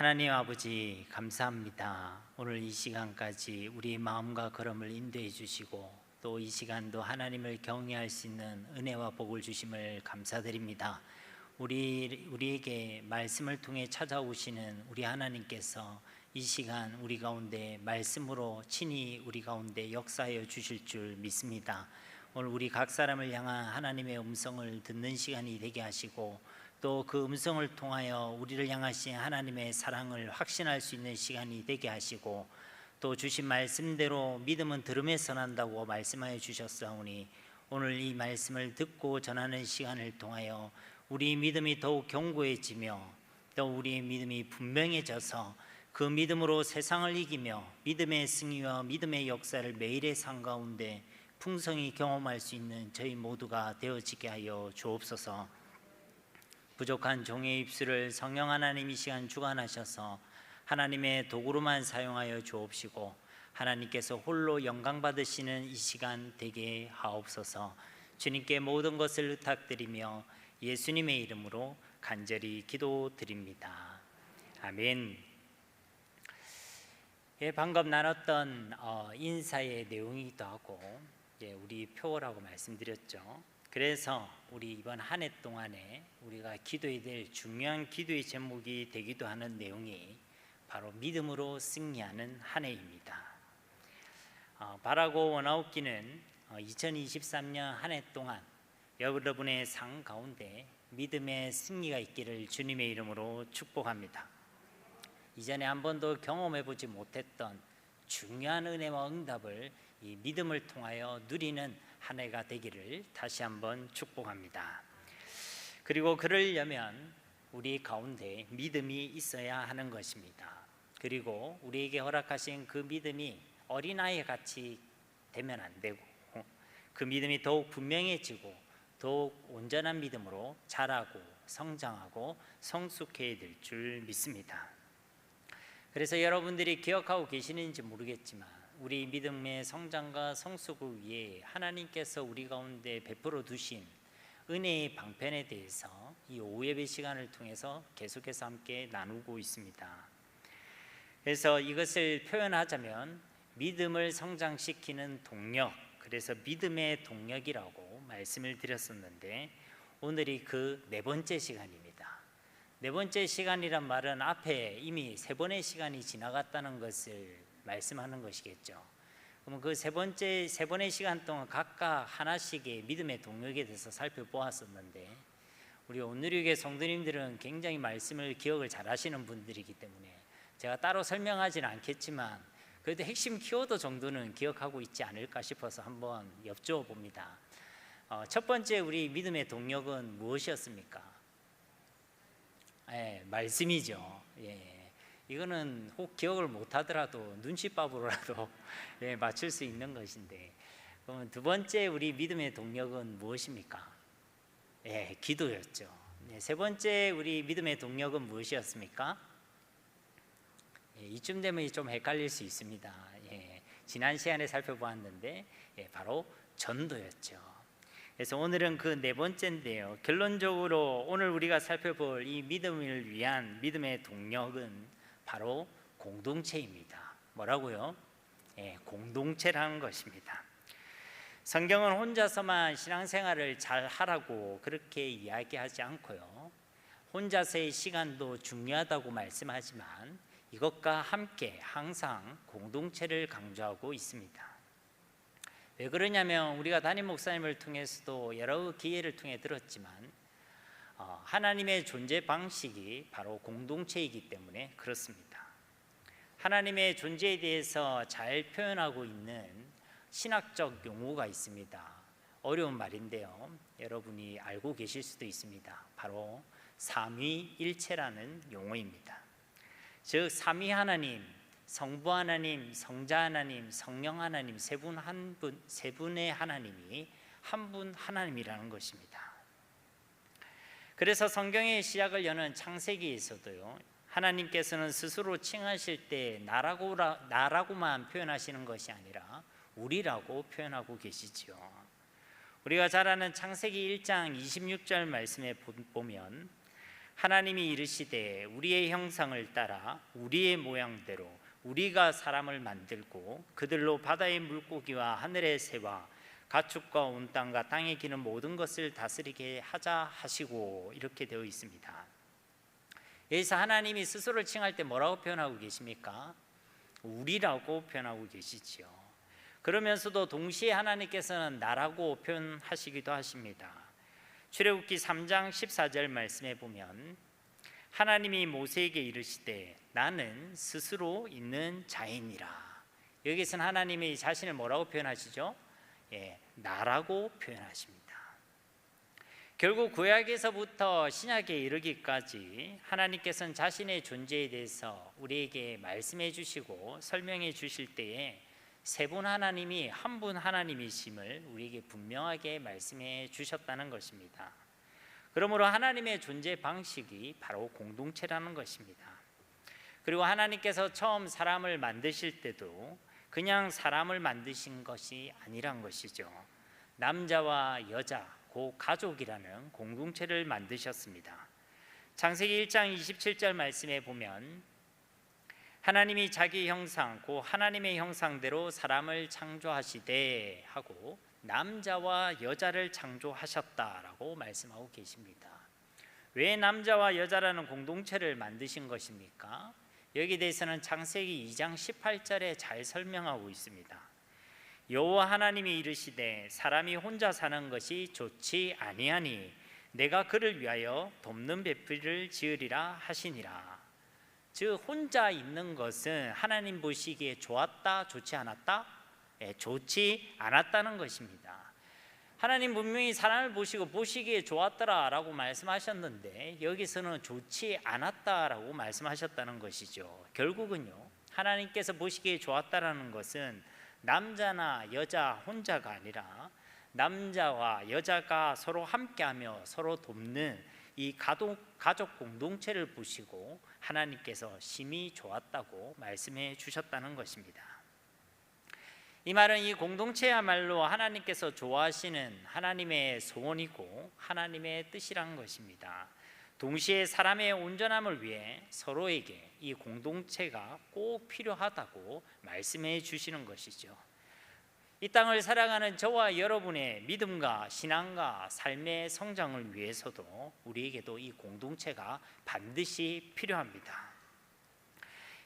하나님 아버지 감사합니다. 오늘 이 시간까지 우리 마음과 걸음을 인도해 주시고 또 이 시간도 하나님을 경외할 수 있는 은혜와 복을 주심을 감사드립니다. 우리에게 말씀을 통해 찾아오시는 우리 하나님께서 이 시간 우리 가운데 말씀으로 친히 우리 가운데 역사하여 주실 줄 믿습니다. 오늘 우리 각 사람을 향한 하나님의 음성을 듣는 시간이 되게 하시고 또 그 음성을 통하여 우리를 향하신 하나님의 사랑을 확신할 수 있는 시간이 되게 하시고 또 주신 말씀대로 믿음은 들음에서 난다고 말씀하여 주셨사오니 오늘 이 말씀을 듣고 전하는 시간을 통하여 우리 믿음이 더욱 견고해지며 또 우리의 믿음이 분명해져서 그 믿음으로 세상을 이기며 믿음의 승리와 믿음의 역사를 매일의 삶 가운데 풍성히 경험할 수 있는 저희 모두가 되어지게 하여 주옵소서. 부족한 종의 입술을 성령 하나님 이 시간 주관하셔서 하나님의 도구로만 사용하여 주옵시고 하나님께서 홀로 영광 받으시는 이 시간 되게 하옵소서. 주님께 모든 것을 의탁드리며 예수님의 이름으로 간절히 기도드립니다. 아멘. 방금 나눴던 인사의 내용이기도 하고 우리 표어라고 말씀드렸죠. 그래서 우리 이번 한 해 동안에 우리가 기도해야 될 중요한 기도의 제목이 되기도 하는 내용이 바로 믿음으로 승리하는 한 해입니다. 바라고 원하옵기는 2023년 한 해 동안 여러분의 삶 가운데 믿음의 승리가 있기를 주님의 이름으로 축복합니다. 이전에 한 번도 경험해 보지 못했던 중요한 은혜와 응답을 이 믿음을 통하여 누리는 한 해가 되기를 다시 한번 축복합니다. 그리고 그러려면 우리 가운데 믿음이 있어야 하는 것입니다. 그리고 우리에게 허락하신 그 믿음이 어린아이 같이 되면 안 되고 그 믿음이 더욱 분명해지고 더욱 온전한 믿음으로 자라고 성장하고 성숙해야 될 줄 믿습니다. 그래서 여러분들이 기억하고 계시는지 모르겠지만 우리 믿음의 성장과 성숙을 위해 하나님께서 우리 가운데 베풀어 두신 은혜의 방편에 대해서 이 오후 예배 시간을 통해서 계속해서 함께 나누고 있습니다. 그래서 이것을 표현하자면 믿음을 성장시키는 동력, 그래서 믿음의 동력이라고 말씀을 드렸었는데 오늘이 그 네 번째 시간입니다. 네 번째 시간이란 말은 앞에 이미 세 번의 시간이 지나갔다는 것을 말씀하는 것이겠죠. 그럼 그 세 번의 시간 동안 각각 하나씩의 믿음의 동력에 대해서 살펴보았었는데 우리 온누리교회 성도님들은 굉장히 말씀을 기억을 잘 하시는 분들이기 때문에 제가 따로 설명하지는 않겠지만 그래도 핵심 키워드 정도는 기억하고 있지 않을까 싶어서 한번 여쭤봅니다. 첫 번째 우리 믿음의 동력은 무엇이었습니까? 말씀이죠. 이거는 혹 기억을 못하더라도 눈치밥으로라도 맞출 수 있는 것인데 그러면 두 번째 우리 믿음의 동력은 무엇입니까? 기도였죠. 세 번째 우리 믿음의 동력은 무엇이었습니까? 이쯤 되면 좀 헷갈릴 수 있습니다. 지난 시간에 살펴보았는데 바로 전도였죠. 그래서 오늘은 그 네 번째인데요. 결론적으로 오늘 우리가 살펴볼 이 믿음을 위한 믿음의 동력은 바로 공동체입니다. 뭐라고요? 공동체라는 것입니다. 성경은 혼자서만 신앙생활을 잘 하라고 그렇게 이야기하지 않고요. 혼자서의 시간도 중요하다고 말씀하지만 이것과 함께 항상 공동체를 강조하고 있습니다. 왜 그러냐면 우리가 담임 목사님을 통해서도 여러 기회를 통해 들었지만 하나님의 존재 방식이 바로 공동체이기 때문에 그렇습니다. 하나님의 존재에 대해서 잘 표현하고 있는 신학적 용어가 있습니다. 어려운 말인데요. 여러분이 알고 계실 수도 있습니다. 바로 삼위일체라는 용어입니다. 즉 삼위 하나님, 성부 하나님, 성자 하나님, 성령 하나님 세 분의 하나님이 한 분 하나님이라는 것입니다. 그래서 성경의 시작을 여는 창세기에서도요. 하나님께서는 스스로 칭하실 때 나라고만 표현하시는 것이 아니라 우리라고 표현하고 계시지요. 우리가 잘 아는 창세기 1장 26절 말씀에 보면 하나님이 이르시되 우리의 형상을 따라 우리의 모양대로 우리가 사람을 만들고 그들로 바다의 물고기와 하늘의 새와 가축과 온 땅과 땅에 기는 모든 것을 다스리게 하자 하시고, 이렇게 되어 있습니다. 여기서 하나님이 스스로를 칭할 때 뭐라고 표현하고 계십니까? 우리라고 표현하고 계시지요. 그러면서도 동시에 하나님께서는 나라고 표현하시기도 하십니다. 출애굽기 3장 14절 말씀에 보면 하나님이 모세에게 이르시되 나는 스스로 있는 자이니라. 여기서는 하나님이 자신을 뭐라고 표현하시죠? 나라고 표현하십니다. 결국 구약에서부터 신약에 이르기까지 하나님께서는 자신의 존재에 대해서 우리에게 말씀해 주시고 설명해 주실 때에 세 분 하나님이 한 분 하나님이심을 우리에게 분명하게 말씀해 주셨다는 것입니다. 그러므로 하나님의 존재 방식이 바로 공동체라는 것입니다. 그리고 하나님께서 처음 사람을 만드실 때도 그냥 사람을 만드신 것이 아니란 것이죠. 남자와 여자, 곧 가족이라는 공동체를 만드셨습니다. 창세기 1장 27절 말씀에 보면 하나님이 자기 형상, 곧 하나님의 형상대로 사람을 창조하시되 하고 남자와 여자를 창조하셨다라고 말씀하고 계십니다. 왜 남자와 여자라는 공동체를 만드신 것입니까? 여기에 대해서는 창세기 2장 18절에 잘 설명하고 있습니다. 여호와 하나님이 이르시되 사람이 혼자 사는 것이 좋지 아니하니 내가 그를 위하여 돕는 배필을 지으리라 하시니라. 즉 혼자 있는 것은 하나님 보시기에 좋았다, 좋지 않았다? 좋지 않았다는 것입니다. 하나님 분명히 사람을 보시기에 좋았더라라고 말씀하셨는데 여기서는 좋지 않았다라고 말씀하셨다는 것이죠. 결국은요, 하나님께서 보시기에 좋았다라는 것은 남자나 여자 혼자가 아니라 남자와 여자가 서로 함께하며 서로 돕는 이 가족 공동체를 보시고 하나님께서 심히 좋았다고 말씀해 주셨다는 것입니다. 이 말은 이 공동체야말로 하나님께서 좋아하시는 하나님의 소원이고 하나님의 뜻이란 것입니다. 동시에 사람의 온전함을 위해 서로에게 이 공동체가 꼭 필요하다고 말씀해 주시는 것이죠. 이 땅을 살아가는 저와 여러분의 믿음과 신앙과 삶의 성장을 위해서도 우리에게도 이 공동체가 반드시 필요합니다.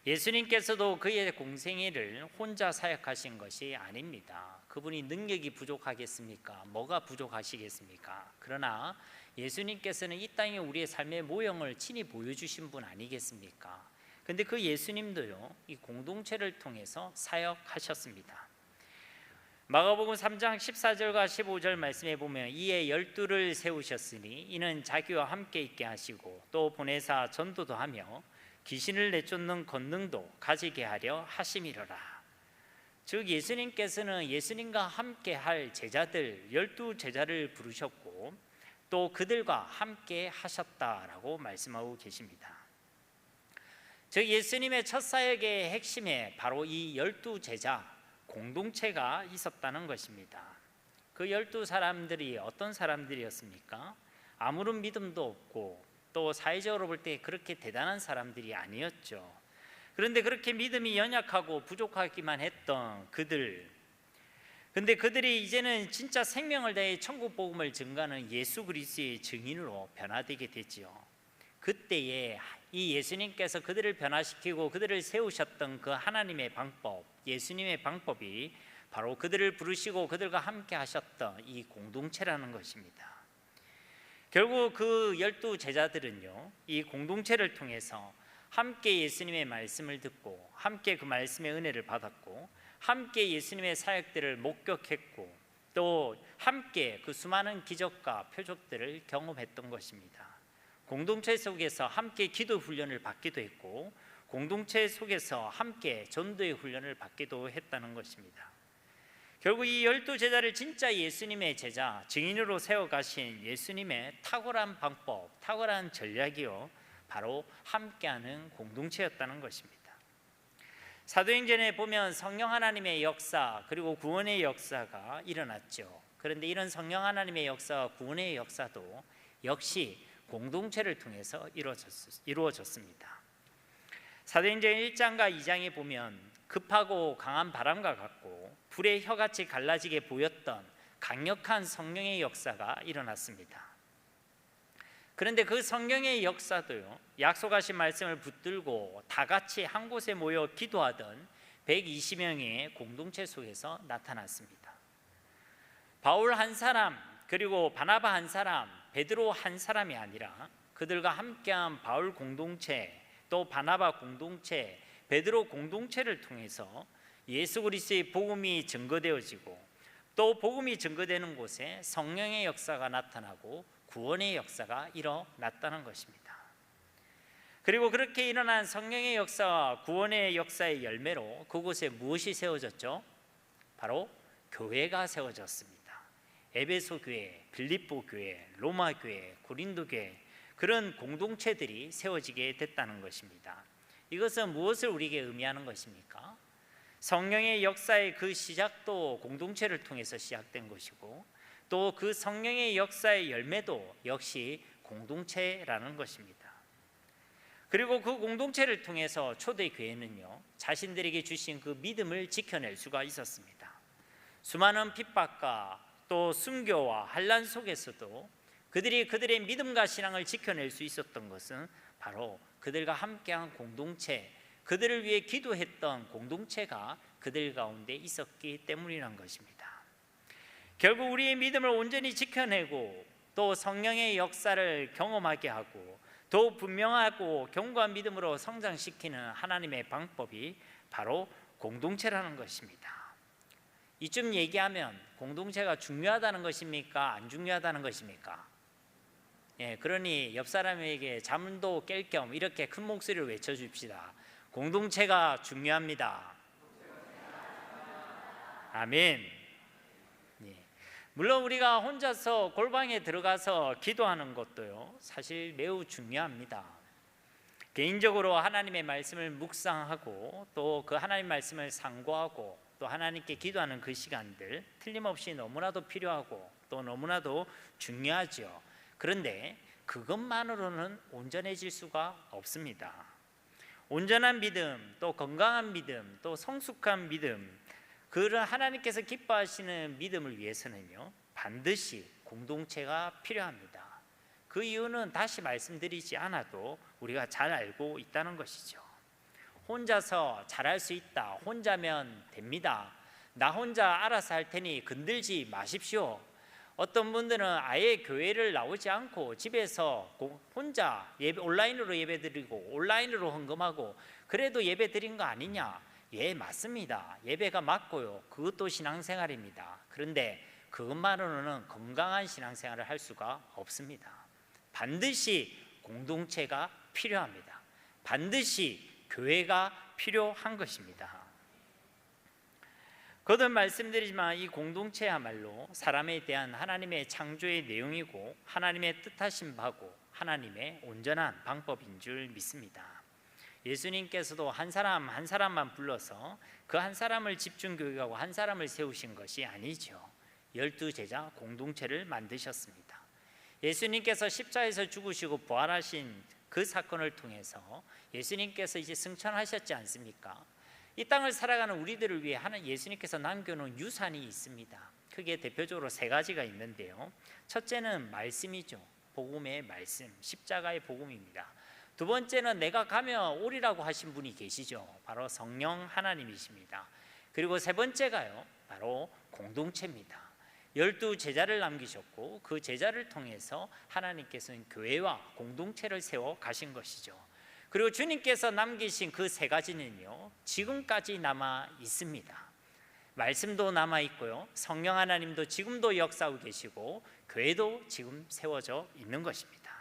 예수님께서도 그의 공생애를 혼자 사역하신 것이 아닙니다. 그분이 능력이 부족하겠습니까? 뭐가 부족하시겠습니까? 그러나 예수님께서는 이 땅에 우리의 삶의 모형을 친히 보여주신 분 아니겠습니까? 근데 그 예수님도요, 이 공동체를 통해서 사역하셨습니다. 마가복음 3장 14절과 15절 말씀에 보면 이에 12를 세우셨으니 이는 자기와 함께 있게 하시고 또 보내사 전도도 하며 귀신을 내쫓는 권능도 가지게 하려 하심이로라. 즉 예수님께서는 예수님과 함께 할 제자들 12제자를 부르셨고 또 그들과 함께 하셨다라고 말씀하고 계십니다. 즉 예수님의 첫 사역의 핵심에 바로 이 12제자 공동체가 있었다는 것입니다. 그 12사람들이 어떤 사람들이었습니까? 아무런 믿음도 없고 또 사회적으로 볼 때 그렇게 대단한 사람들이 아니었죠. 그런데 그렇게 믿음이 연약하고 부족하기만 했던 그들, 근데 그들이 이제는 진짜 생명을 다해 천국 복음을 증거하는 예수 그리스도의 증인으로 변화되게 되지요. 그때에 이 예수님께서 그들을 변화시키고 그들을 세우셨던 그 하나님의 방법, 예수님의 방법이 바로 그들을 부르시고 그들과 함께 하셨던 이 공동체라는 것입니다. 결국 그 12제자들은요, 이 공동체를 통해서 함께 예수님의 말씀을 듣고 함께 그 말씀의 은혜를 받았고 함께 예수님의 사역들을 목격했고 또 함께 그 수많은 기적과 표적들을 경험했던 것입니다. 공동체 속에서 함께 기도 훈련을 받기도 했고 공동체 속에서 함께 전도의 훈련을 받기도 했다는 것입니다. 결국 이 12제자를 진짜 예수님의 제자, 증인으로 세워가신 예수님의 탁월한 방법, 탁월한 전략이요, 바로 함께하는 공동체였다는 것입니다. 사도행전에 보면 성령 하나님의 역사 그리고 구원의 역사가 일어났죠. 그런데 이런 성령 하나님의 역사와 구원의 역사도 역시 공동체를 통해서 이루어졌습니다. 사도행전 1장과 2장에 보면 급하고 강한 바람과 같고 불의 혀같이 갈라지게 보였던 강력한 성령의 역사가 일어났습니다. 그런데 그 성령의 역사도요, 약속하신 말씀을 붙들고 다 같이 한 곳에 모여 기도하던 120명의 공동체 속에서 나타났습니다. 바울 한 사람, 그리고 바나바 한 사람, 베드로 한 사람이 아니라 그들과 함께한 바울 공동체, 또 바나바 공동체, 베드로 공동체를 통해서 예수 그리스도의 복음이 증거되어지고 또 복음이 증거되는 곳에 성령의 역사가 나타나고 구원의 역사가 일어났다는 것입니다. 그리고 그렇게 일어난 성령의 역사와 구원의 역사의 열매로 그곳에 무엇이 세워졌죠? 바로 교회가 세워졌습니다. 에베소 교회, 빌립보 교회, 로마 교회, 고린도 교회, 그런 공동체들이 세워지게 됐다는 것입니다. 이것은 무엇을 우리에게 의미하는 것입니까? 성령의 역사의 그 시작도 공동체를 통해서 시작된 것이고 또 그 성령의 역사의 열매도 역시 공동체라는 것입니다. 그리고 그 공동체를 통해서 초대교회는요, 자신들에게 주신 그 믿음을 지켜낼 수가 있었습니다. 수많은 핍박과 또 순교와 환난 속에서도 그들이 그들의 믿음과 신앙을 지켜낼 수 있었던 것은 바로 그들과 함께한 공동체, 그들을 위해 기도했던 공동체가 그들 가운데 있었기 때문이란 것입니다. 결국 우리의 믿음을 온전히 지켜내고 또 성령의 역사를 경험하게 하고 더욱 분명하고 견고한 믿음으로 성장시키는 하나님의 방법이 바로 공동체라는 것입니다. 이쯤 얘기하면 공동체가 중요하다는 것입니까? 안 중요하다는 것입니까? 그러니 옆 사람에게 잠도 깰 겸 이렇게 큰 목소리로 외쳐줍시다. 공동체가 중요합니다. 아멘. 물론 우리가 혼자서 골방에 들어가서 기도하는 것도요, 사실 매우 중요합니다. 개인적으로 하나님의 말씀을 묵상하고 또 그 하나님 말씀을 상고하고 또 하나님께 기도하는 그 시간들 틀림없이 너무나도 필요하고 또 너무나도 중요하죠. 그런데 그것만으로는 온전해질 수가 없습니다. 온전한 믿음, 또 건강한 믿음, 또 성숙한 믿음, 그런 하나님께서 기뻐하시는 믿음을 위해서는요, 반드시 공동체가 필요합니다. 그 이유는 다시 말씀드리지 않아도 우리가 잘 알고 있다는 것이죠. 혼자서 잘할 수 있다, 혼자면 됩니다, 나 혼자 알아서 할 테니 건들지 마십시오. 어떤 분들은 아예 교회를 나오지 않고 집에서 혼자 온라인으로 예배드리고 온라인으로 헌금하고 그래도 예배 드린 거 아니냐? 예, 맞습니다. 예배가 맞고요, 그것도 신앙생활입니다. 그런데 그것만으로는 건강한 신앙생활을 할 수가 없습니다. 반드시 공동체가 필요합니다. 반드시 교회가 필요한 것입니다. 거듭 말씀드리지만 이 공동체야말로 사람에 대한 하나님의 창조의 내용이고 하나님의 뜻하신 바고 하나님의 온전한 방법인 줄 믿습니다. 예수님께서도 한 사람 한 사람만 불러서 그 한 사람을 집중교육하고 한 사람을 세우신 것이 아니죠. 12제자 공동체를 만드셨습니다. 예수님께서 십자가에서 죽으시고 부활하신 그 사건을 통해서 예수님께서 이제 승천하셨지 않습니까? 이 땅을 살아가는 우리들을 위해 예수님께서 남겨놓은 유산이 있습니다. 크게 대표적으로 세 가지가 있는데요, 첫째는 말씀이죠. 복음의 말씀, 십자가의 복음입니다. 두 번째는 내가 가면 오리라고 하신 분이 계시죠. 바로 성령 하나님이십니다. 그리고 세 번째가요, 바로 공동체입니다. 12제자를 남기셨고 그 제자를 통해서 하나님께서는 교회와 공동체를 세워 가신 것이죠. 그리고 주님께서 남기신 그 세 가지는요, 지금까지 남아 있습니다. 말씀도 남아 있고요, 성령 하나님도 지금도 역사하고 계시고 교회도 지금 세워져 있는 것입니다.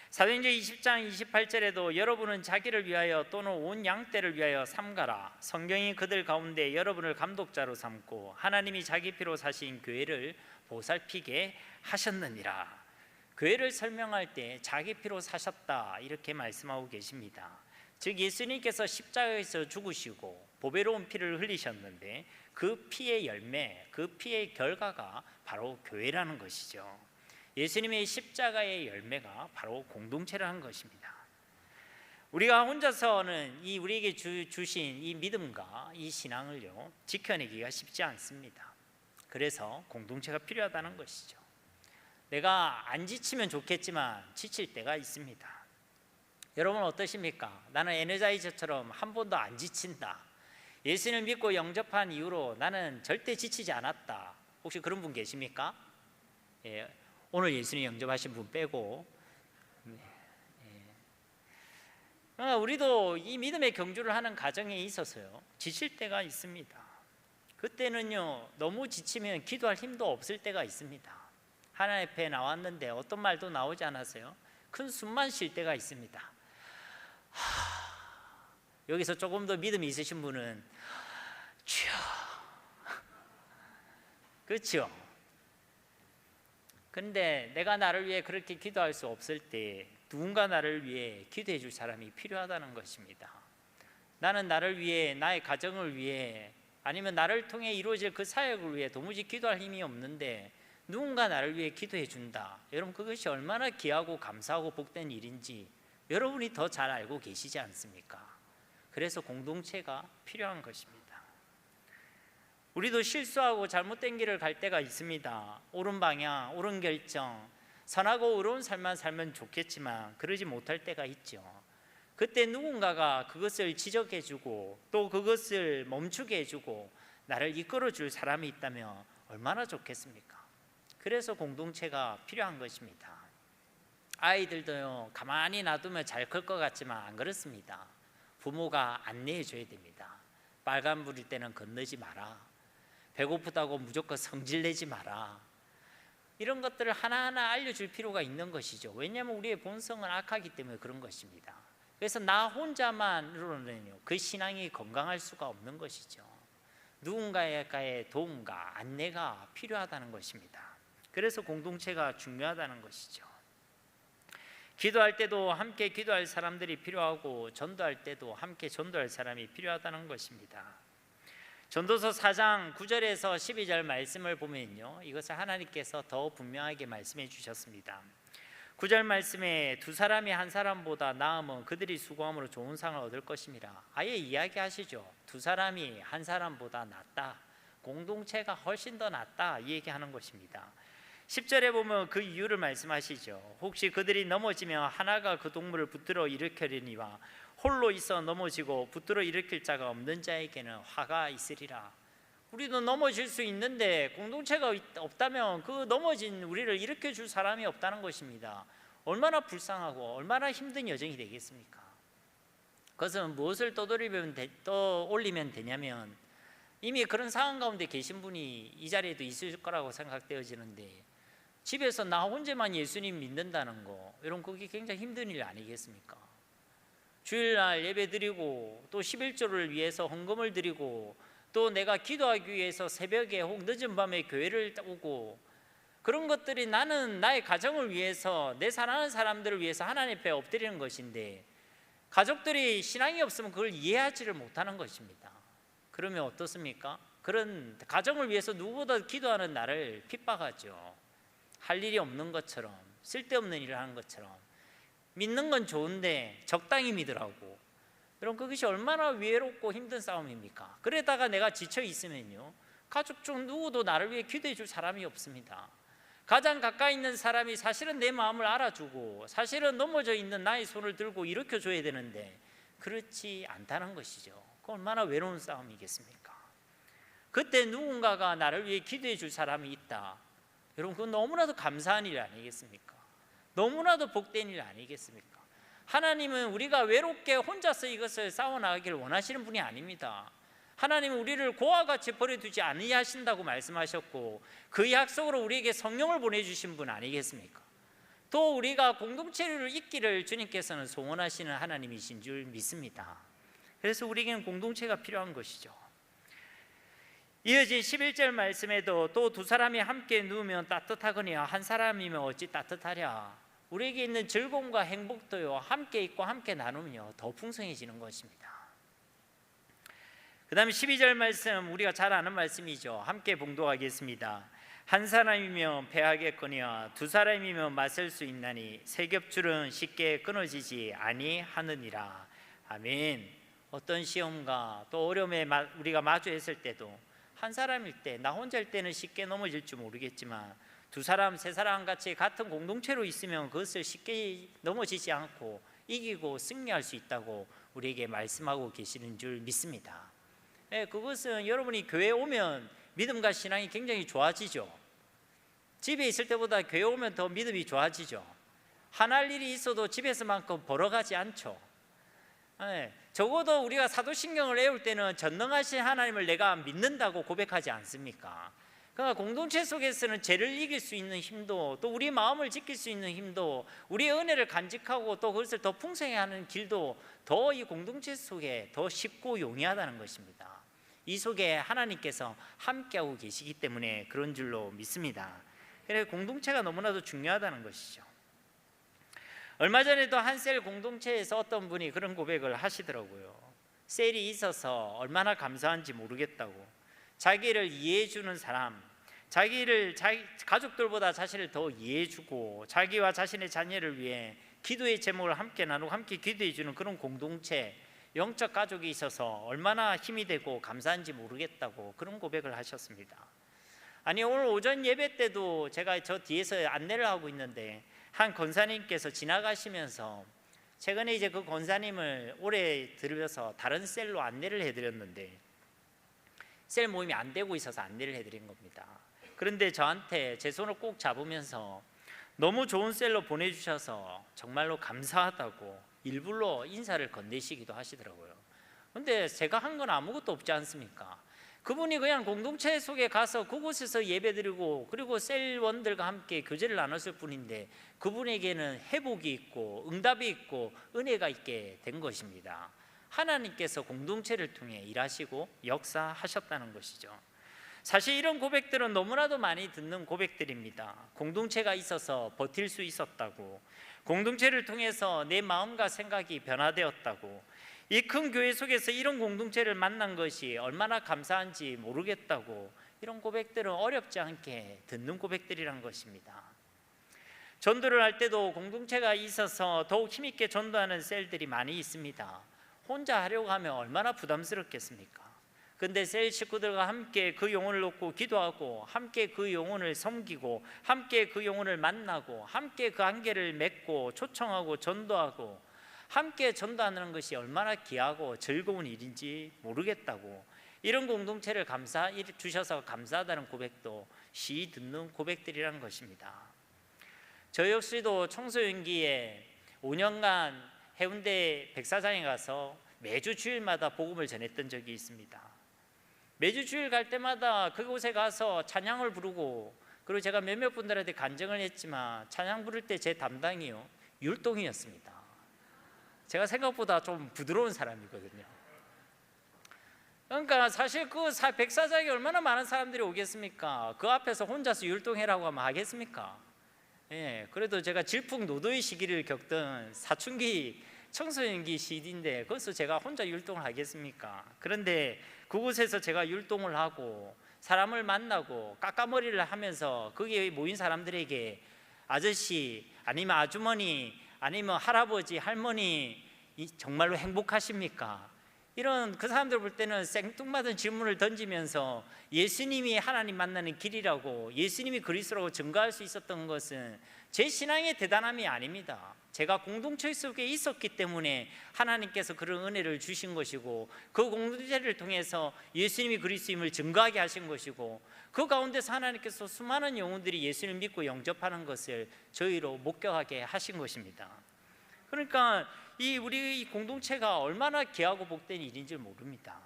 사도행전 20장 28절에도 여러분은 자기를 위하여 또는 온 양떼를 위하여 삼가라. 성경이 그들 가운데 여러분을 감독자로 삼고 하나님이 자기 피로 사신 교회를 보살피게 하셨느니라. 교회를 설명할 때 자기 피로 사셨다 이렇게 말씀하고 계십니다. 즉 예수님께서 십자가에서 죽으시고 보배로운 피를 흘리셨는데 그 피의 열매, 그 피의 결과가 바로 교회라는 것이죠. 예수님의 십자가의 열매가 바로 공동체라는 것입니다. 우리가 혼자서는 우리에게 주신 이 믿음과 이 신앙을요 지켜내기가 쉽지 않습니다. 그래서 공동체가 필요하다는 것이죠. 내가 안 지치면 좋겠지만 지칠 때가 있습니다. 여러분 어떠십니까? 나는 에너자이저처럼 한 번도 안 지친다. 예수님을 믿고 영접한 이후로 나는 절대 지치지 않았다. 혹시 그런 분 계십니까? 예, 오늘 예수님 영접하신 분 빼고. 우리도 이 믿음의 경주를 하는 과정에 있어서요 지칠 때가 있습니다. 그때는요 너무 지치면 기도할 힘도 없을 때가 있습니다. 하나님 앞에 나왔는데 어떤 말도 나오지 않았어요. 큰 숨만 쉴 때가 있습니다. 여기서 조금 더 믿음이 있으신 분은 주여, 그렇죠? 근데 내가 나를 위해 그렇게 기도할 수 없을 때 누군가 나를 위해 기도해 줄 사람이 필요하다는 것입니다. 나는 나를 위해, 나의 가정을 위해, 아니면 나를 통해 이루어질 그 사역을 위해 도무지 기도할 힘이 없는데 누군가 나를 위해 기도해 준다. 여러분 그것이 얼마나 귀하고 감사하고 복된 일인지 여러분이 더 잘 알고 계시지 않습니까? 그래서 공동체가 필요한 것입니다. 우리도 실수하고 잘못된 길을 갈 때가 있습니다. 옳은 방향, 옳은 결정, 선하고 의로운 삶만 살면 좋겠지만 그러지 못할 때가 있죠. 그때 누군가가 그것을 지적해주고 또 그것을 멈추게 해주고 나를 이끌어줄 사람이 있다면 얼마나 좋겠습니까? 그래서 공동체가 필요한 것입니다. 아이들도요 가만히 놔두면 잘 클 것 같지만 안 그렇습니다. 부모가 안내해 줘야 됩니다. 빨간불일 때는 건너지 마라. 배고프다고 무조건 성질내지 마라. 이런 것들을 하나하나 알려줄 필요가 있는 것이죠. 왜냐하면 우리의 본성은 악하기 때문에 그런 것입니다. 그래서 나 혼자만으로는요 그 신앙이 건강할 수가 없는 것이죠. 누군가의 도움과 안내가 필요하다는 것입니다. 그래서 공동체가 중요하다는 것이죠. 기도할 때도 함께 기도할 사람들이 필요하고 전도할 때도 함께 전도할 사람이 필요하다는 것입니다. 전도서 4장 9절에서 12절 말씀을 보면요 이것을 하나님께서 더 분명하게 말씀해 주셨습니다. 9절 말씀에 두 사람이 한 사람보다 나으면 그들이 수고함으로 좋은 상을 얻을 것임이라. 아예 이야기하시죠. 두 사람이 한 사람보다 낫다, 공동체가 훨씬 더 낫다 이 얘기하는 것입니다. 10절에 보면 그 이유를 말씀하시죠. 혹시 그들이 넘어지면 하나가 그 동물을 붙들어 일으키려니와 홀로 있어 넘어지고 붙들어 일으킬 자가 없는 자에게는 화가 있으리라. 우리도 넘어질 수 있는데 공동체가 없다면 그 넘어진 우리를 일으켜 줄 사람이 없다는 것입니다. 얼마나 불쌍하고 얼마나 힘든 여정이 되겠습니까? 그것은 무엇을 떠올리면 되냐면 이미 그런 상황 가운데 계신 분이 이 자리에도 있을 거라고 생각되어지는데 집에서 나 혼자만 예수님 믿는다는 거, 여러분 그게 굉장히 힘든 일 아니겠습니까? 주일날 예배 드리고 또 11조를 위해서 헌금을 드리고 또 내가 기도하기 위해서 새벽에 혹 늦은 밤에 교회를 오고 그런 것들이 나는 나의 가정을 위해서 내 사랑하는 사람들을 위해서 하나님 앞에 엎드리는 것인데 가족들이 신앙이 없으면 그걸 이해하지를 못하는 것입니다. 그러면 어떻습니까? 그런 가정을 위해서 누구보다 기도하는 나를 핍박하죠. 할 일이 없는 것처럼 쓸데없는 일을 하는 것처럼 믿는 건 좋은데 적당히 믿으라고. 여러분 그것이 얼마나 외롭고 힘든 싸움입니까? 그러다가 내가 지쳐 있으면요 가족 중 누구도 나를 위해 기도해 줄 사람이 없습니다. 가장 가까이 있는 사람이 사실은 내 마음을 알아주고 사실은 넘어져 있는 나의 손을 들고 일으켜 줘야 되는데 그렇지 않다는 것이죠. 그 얼마나 외로운 싸움이겠습니까? 그때 누군가가 나를 위해 기도해 줄 사람이 있다. 여러분 그건 너무나도 감사한 일 아니겠습니까? 너무나도 복된 일 아니겠습니까? 하나님은 우리가 외롭게 혼자서 이것을 싸워나가기를 원하시는 분이 아닙니다. 하나님은 우리를 고와 같이 버려두지 아니하신다고 말씀하셨고 그 약속으로 우리에게 성령을 보내주신 분 아니겠습니까? 또 우리가 공동체를 잇기를 주님께서는 소원하시는 하나님이신 줄 믿습니다. 그래서 우리에게는 공동체가 필요한 것이죠. 이어진 11절 말씀에도 또 두 사람이 함께 누우면 따뜻하거니와 한 사람이면 어찌 따뜻하랴. 우리에게 있는 즐거움과 행복도요 함께 있고 함께 나누면요 더 풍성해지는 것입니다. 그 다음에 12절 말씀 우리가 잘 아는 말씀이죠. 함께 봉독하겠습니다. 한 사람이면 패하겠거니와 두 사람이면 맞설 수 있나니 세 겹줄은 쉽게 끊어지지 아니하느니라. 아멘. 어떤 시험과 또 어려움에 우리가 마주했을 때도 한 사람일 때, 나 혼자일 때는 쉽게 넘어질 줄 모르겠지만 두 사람, 세 사람 같이 같은 공동체로 있으면 그것을 쉽게 넘어지지 않고 이기고 승리할 수 있다고 우리에게 말씀하고 계시는 줄 믿습니다. 그것은 여러분이 교회에 오면 믿음과 신앙이 굉장히 좋아지죠. 집에 있을 때보다 교회 오면 더 믿음이 좋아지죠. 하나할 일이 있어도 집에서만큼 벌어가지 않죠. 적어도 우리가 사도신경을 외울 때는 전능하신 하나님을 내가 믿는다고 고백하지 않습니까? 그러니까 공동체 속에서는 죄를 이길 수 있는 힘도, 또 우리 마음을 지킬 수 있는 힘도, 우리의 은혜를 간직하고 또 그것을 더 풍성히 하는 길도 더 이 공동체 속에 더 쉽고 용이하다는 것입니다. 이 속에 하나님께서 함께하고 계시기 때문에 그런 줄로 믿습니다. 그래서 공동체가 너무나도 중요하다는 것이죠. 얼마 전에도 한 셀 공동체에서 어떤 분이 그런 고백을 하시더라고요. 셀이 있어서 얼마나 감사한지 모르겠다고. 자기를 이해해주는 사람, 자기 가족들보다 자신을 더 이해해주고 자기와 자신의 자녀를 위해 기도의 제목을 함께 나누고 함께 기도해주는 그런 공동체, 영적 가족이 있어서 얼마나 힘이 되고 감사한지 모르겠다고 그런 고백을 하셨습니다. 아니, 오늘 오전 예배 때도 제가 저 뒤에서 안내를 하고 있는데 한 권사님께서 지나가시면서 최근에 이제 그 권사님을 오래 들여서 다른 셀로 안내를 해드렸는데 셀 모임이 안 되고 있어서 안내를 해드린 겁니다. 그런데 저한테 제 손을 꼭 잡으면서 너무 좋은 셀로 보내주셔서 정말로 감사하다고 일부러 인사를 건네시기도 하시더라고요. 그런데 제가 한 건 아무것도 없지 않습니까? 그분이 그냥 공동체 속에 가서 그곳에서 예배드리고 그리고 셀원들과 함께 교제를 나눴을 뿐인데 그분에게는 회복이 있고 응답이 있고 은혜가 있게 된 것입니다. 하나님께서 공동체를 통해 일하시고 역사하셨다는 것이죠. 사실 이런 고백들은 너무나도 많이 듣는 고백들입니다. 공동체가 있어서 버틸 수 있었다고, 공동체를 통해서 내 마음과 생각이 변화되었다고, 이 큰 교회 속에서 이런 공동체를 만난 것이 얼마나 감사한지 모르겠다고, 이런 고백들은 어렵지 않게 듣는 고백들이란 것입니다. 전도를 할 때도 공동체가 있어서 더욱 힘있게 전도하는 셀들이 많이 있습니다. 혼자 하려고 하면 얼마나 부담스럽겠습니까? 근데 셀 식구들과 함께 그 영혼을 놓고 기도하고 함께 그 영혼을 섬기고 함께 그 영혼을 만나고 함께 그 관계를 맺고 초청하고 전도하고 함께 전도하는 것이 얼마나 귀하고 즐거운 일인지 모르겠다고, 이런 공동체를 감사해 주셔서 감사하다는 고백도 시 듣는 고백들이라는 것입니다. 저 역시도 청소년기에 5년간 해운대 백사장에 가서 매주 주일마다 복음을 전했던 적이 있습니다. 매주 주일 갈 때마다 그곳에 가서 찬양을 부르고, 그리고 제가 몇몇 분들한테 간증을 했지만 찬양 부를 때 제 담당이요 율동이었습니다. 제가 생각보다 좀 부드러운 사람이거든요. 그러니까 사실 그 백사장에 얼마나 많은 사람들이 오겠습니까? 그 앞에서 혼자서 율동해라고 하면 하겠습니까? 그래도 제가 질풍노도의 시기를 겪던 사춘기 청소년기 시기인데 거기서 제가 혼자 율동을 하겠습니까? 그런데 그곳에서 제가 율동을 하고 사람을 만나고 깎아머리를 하면서 거기에 모인 사람들에게 아저씨 아니면 아주머니 아니면 할아버지 할머니 정말로 행복하십니까? 이런 그 사람들 볼 때는 생뚱맞은 질문을 던지면서 예수님이 하나님 만나는 길이라고, 예수님이 그리스도라고 증거할 수 있었던 것은 제 신앙의 대단함이 아닙니다. 제가 공동체 속에 있었기 때문에 하나님께서 그런 은혜를 주신 것이고 그 공동체를 통해서 예수님이 그리스도임을 증거하게 하신 것이고 그 가운데서 하나님께서 수많은 영혼들이 예수님을 믿고 영접하는 것을 저희로 목격하게 하신 것입니다. 그러니까 우리 이 공동체가 얼마나 귀하고 복된 일인지 모릅니다.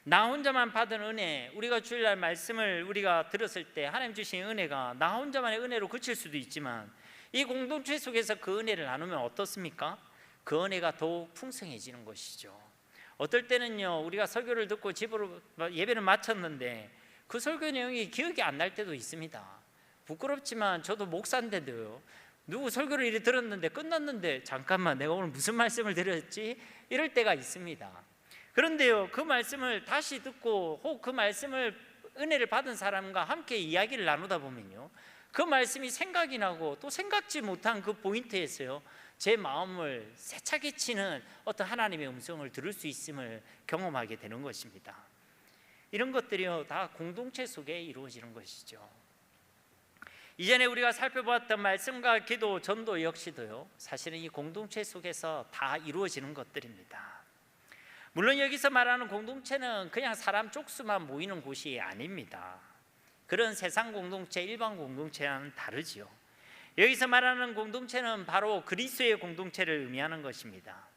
나 혼자만 받은 은혜, 우리가 주일날 말씀을 우리가 들었을 때 하나님 주신 은혜가 나 혼자만의 은혜로 그칠 수도 있지만 이 공동체 속에서 그 은혜를 나누면 어떻습니까? 그 은혜가 더욱 풍성해지는 것이죠. 어떨 때는요, 우리가 설교를 듣고 집으로 예배를 마쳤는데 그 설교 내용이 기억이 안 날 때도 있습니다. 부끄럽지만 저도 목사인데도요, 누구 설교를 이렇게 들었는데 끝났는데 잠깐만 내가 오늘 무슨 말씀을 드렸지? 이럴 때가 있습니다. 그런데요, 그 말씀을 다시 듣고 혹 그 말씀을 은혜를 받은 사람과 함께 이야기를 나누다 보면요, 그 말씀이 생각이 나고 또 생각지 못한 그 포인트에서요, 제 마음을 세차게 치는 어떤 하나님의 음성을 들을 수 있음을 경험하게 되는 것입니다. 이런 것들이요, 다 공동체 속에 이루어지는 것이죠. 이전에 우리가 살펴보았던 말씀과 기도, 전도 역시도요, 사실은 이 공동체 속에서 다 이루어지는 것들입니다. 물론 여기서 말하는 공동체는 그냥 사람 쪽수만 모이는 곳이 아닙니다. 그런 세상 공동체, 일반 공동체와는 다르지요. 여기서 말하는 공동체는 바로 그리스도의 공동체를 의미하는 것입니다.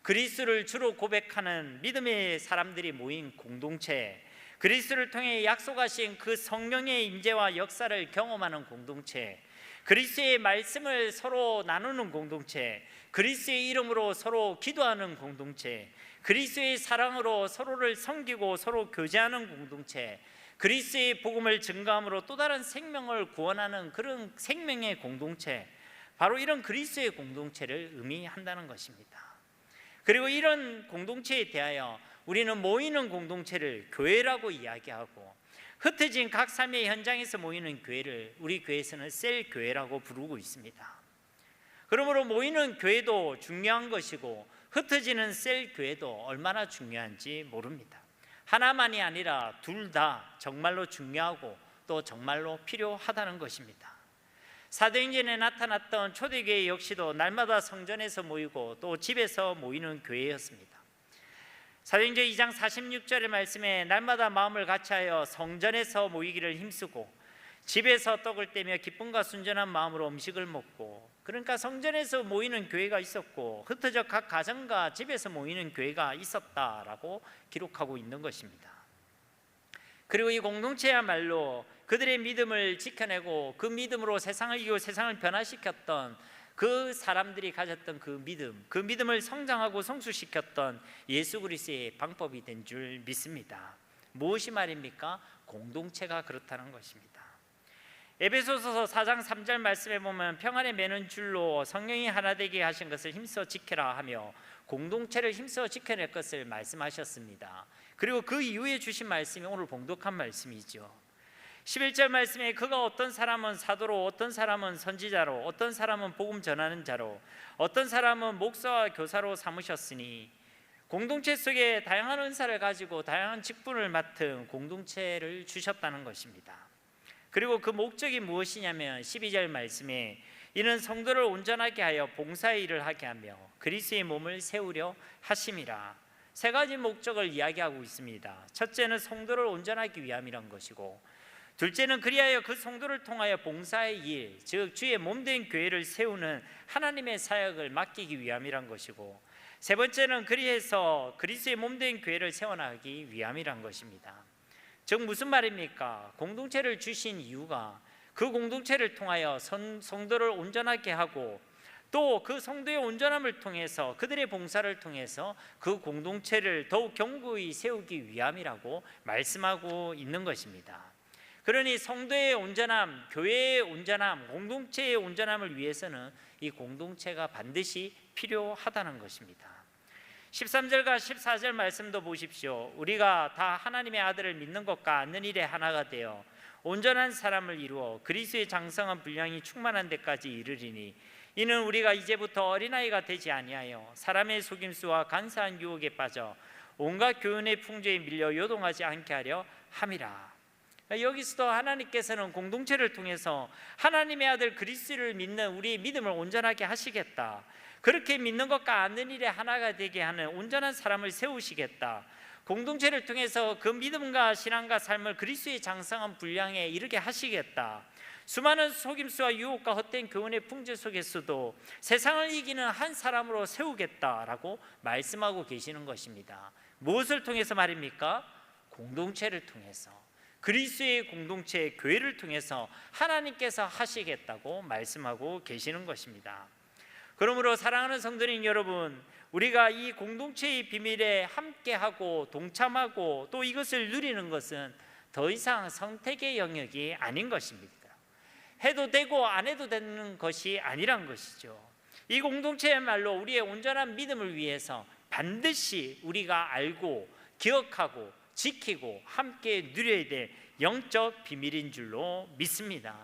그리스도를 주로 고백하는 믿음의 사람들이 모인 공동체, 그리스도를 통해 약속하신 그 성령의 임재와 역사를 경험하는 공동체, 그리스도의 말씀을 서로 나누는 공동체, 그리스도의 이름으로 서로 기도하는 공동체, 그리스도의 사랑으로 서로를 섬기고 서로 교제하는 공동체, 그리스도의 복음을 증거함으로 또 다른 생명을 구원하는 그런 생명의 공동체, 바로 이런 그리스도의 공동체를 의미한다는 것입니다. 그리고 이런 공동체에 대하여 우리는 모이는 공동체를 교회라고 이야기하고, 흩어진 각 삶의 현장에서 모이는 교회를 우리 교회에서는 셀 교회라고 부르고 있습니다. 그러므로 모이는 교회도 중요한 것이고 흩어지는 셀 교회도 얼마나 중요한지 모릅니다. 하나만이 아니라 둘 다 정말로 중요하고 또 정말로 필요하다는 것입니다. 사도행전에 나타났던 초대교회 역시도 날마다 성전에서 모이고 또 집에서 모이는 교회였습니다. 사도행전 2장 46절의 말씀에 날마다 마음을 같이하여 성전에서 모이기를 힘쓰고 집에서 떡을 떼며 기쁨과 순전한 마음으로 음식을 먹고, 그러니까 성전에서 모이는 교회가 있었고 흩어져 각 가정과 집에서 모이는 교회가 있었다라고 기록하고 있는 것입니다. 그리고 이 공동체야말로 그들의 믿음을 지켜내고 그 믿음으로 세상을 이기고 세상을 변화시켰던 그 사람들이 가졌던 그 믿음을 성장하고 성숙시켰던 예수 그리스도의 방법이 된 줄 믿습니다. 무엇이 말입니까? 공동체가 그렇다는 것입니다. 에베소서 4장 3절 말씀에 보면 평안에 매는 줄로 성령이 하나 되게 하신 것을 힘써 지켜라 하며 공동체를 힘써 지켜낼 것을 말씀하셨습니다. 그리고 그 이후에 주신 말씀이 오늘 봉독한 말씀이죠. 11절 말씀에 그가 어떤 사람은 사도로, 어떤 사람은 선지자로, 어떤 사람은 복음 전하는 자로, 어떤 사람은 목사와 교사로 삼으셨으니, 공동체 속에 다양한 은사를 가지고 다양한 직분을 맡은 공동체를 주셨다는 것입니다. 그리고 그 목적이 무엇이냐면 12절 말씀에 이는 성도를 온전하게 하여 봉사의 일을 하게 하며 그리스도의 몸을 세우려 하심이라. 세 가지 목적을 이야기하고 있습니다. 첫째는 성도를 온전하기 위함이란 것이고, 둘째는 그리하여 그 성도를 통하여 봉사의 일, 즉 주의 몸된 교회를 세우는 하나님의 사역을 맡기기 위함이란 것이고, 세 번째는 그리해서 그리스도의 몸된 교회를 세워나가기 위함이란 것입니다. 즉 무슨 말입니까? 공동체를 주신 이유가 그 공동체를 통하여 성도를 온전하게 하고 또 그 성도의 온전함을 통해서 그들의 봉사를 통해서 그 공동체를 더욱 견고히 세우기 위함이라고 말씀하고 있는 것입니다. 그러니 성도의 온전함, 교회의 온전함, 공동체의 온전함을 위해서는 이 공동체가 반드시 필요하다는 것입니다. 13절과 14절 말씀도 보십시오. 우리가 다 하나님의 아들을 믿는 것과 않는 일에 하나가 되어 온전한 사람을 이루어 그리스도의 장성한 분량이 충만한 데까지 이르리니, 이는 우리가 이제부터 어린아이가 되지 아니하여 사람의 속임수와 간사한 유혹에 빠져 온갖 교훈의 풍조에 밀려 요동하지 않게 하려 함이라. 여기서도 하나님께서는 공동체를 통해서 하나님의 아들 그리스도를 믿는 우리의 믿음을 온전하게 하시겠다, 그렇게 믿는 것과 않는 일에 하나가 되게 하는 온전한 사람을 세우시겠다, 공동체를 통해서 그 믿음과 신앙과 삶을 그리스도의 장성한 분량에 이르게 하시겠다, 수많은 속임수와 유혹과 헛된 교훈의 풍조 속에서도 세상을 이기는 한 사람으로 세우겠다라고 말씀하고 계시는 것입니다. 무엇을 통해서 말입니까? 공동체를 통해서, 그리스도의 공동체 교회를 통해서 하나님께서 하시겠다고 말씀하고 계시는 것입니다. 그러므로 사랑하는 성도님 여러분, 우리가 이 공동체의 비밀에 함께하고 동참하고 또 이것을 누리는 것은 더 이상 선택의 영역이 아닌 것입니다. 해도 되고 안 해도 되는 것이 아니란 것이죠. 이 공동체야말로 우리의 온전한 믿음을 위해서 반드시 우리가 알고 기억하고 지키고 함께 누려야 될 영적 비밀인 줄로 믿습니다.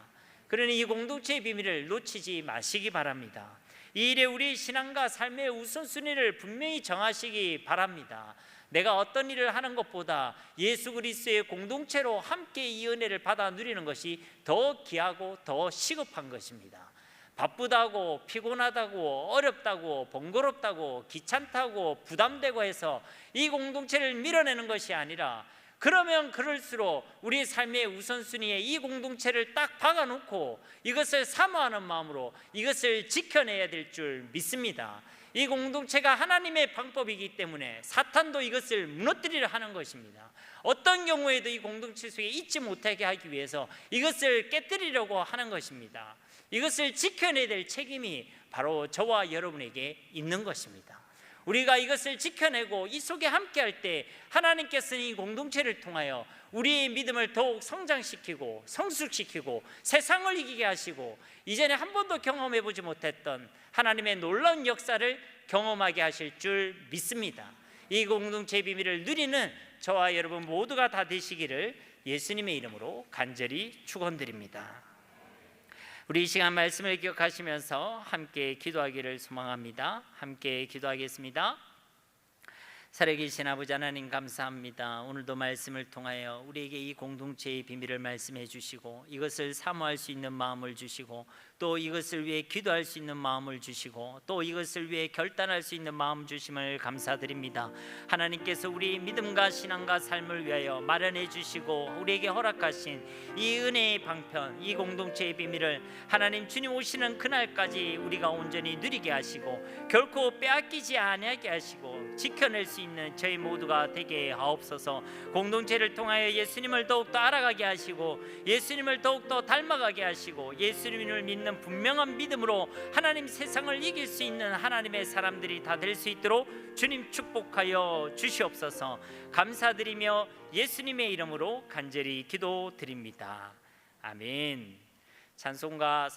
그러니 이 공동체의 비밀을 놓치지 마시기 바랍니다. 이 일에 우리 신앙과 삶의 우선순위를 분명히 정하시기 바랍니다. 내가 어떤 일을 하는 것보다 예수 그리스도의 공동체로 함께 이 은혜를 받아 누리는 것이 더 귀하고 더 시급한 것입니다. 바쁘다고 피곤하다고 어렵다고 번거롭다고 귀찮다고 부담되고 해서 이 공동체를 밀어내는 것이 아니라, 그러면 그럴수록 우리 삶의 우선순위에 이 공동체를 딱 박아놓고 이것을 사모하는 마음으로 이것을 지켜내야 될 줄 믿습니다. 이 공동체가 하나님의 방법이기 때문에 사탄도 이것을 무너뜨리려 하는 것입니다. 어떤 경우에도 이 공동체 속에 있지 못하게 하기 위해서 이것을 깨뜨리려고 하는 것입니다. 이것을 지켜내야 될 책임이 바로 저와 여러분에게 있는 것입니다. 우리가 이것을 지켜내고 이 속에 함께할 때 하나님께서는 이 공동체를 통하여 우리의 믿음을 더욱 성장시키고 성숙시키고 세상을 이기게 하시고 이전에 한 번도 경험해보지 못했던 하나님의 놀라운 역사를 경험하게 하실 줄 믿습니다. 이 공동체의 비밀을 누리는 저와 여러분 모두가 다 되시기를 예수님의 이름으로 간절히 축원드립니다. 우리 이 시간 말씀을 기억하시면서 함께 기도하기를 소망합니다. 함께 기도하겠습니다. 살아계신 아버지 하나님 감사합니다. 오늘도 말씀을 통하여 우리에게 이 공동체의 비밀을 말씀해 주시고 이것을 사모할 수 있는 마음을 주시고 또 이것을 위해 기도할 수 있는 마음을 주시고 또 이것을 위해 결단할 수 있는 마음 주심을 감사드립니다. 하나님께서 우리 믿음과 신앙과 삶을 위하여 마련해 주시고 우리에게 허락하신 이 은혜의 방편, 이 공동체의 비밀을 하나님 주님 오시는 그날까지 우리가 온전히 누리게 하시고 결코 빼앗기지 아니하게 하시고 지켜낼 수 있는 저희 모두가 되게 하옵소서. 공동체를 통하여 예수님을 더욱더 알아가게 하시고 예수님을 더욱더 닮아가게 하시고 예수님을 믿는 분명한 믿음으로 하나님 세상을 이길 수 있는 하나님의 사람들이 다 될 수 있도록 주님 축복하여 주시옵소서. 감사드리며 예수님의 이름으로 간절히 기도드립니다. 아멘. 찬송가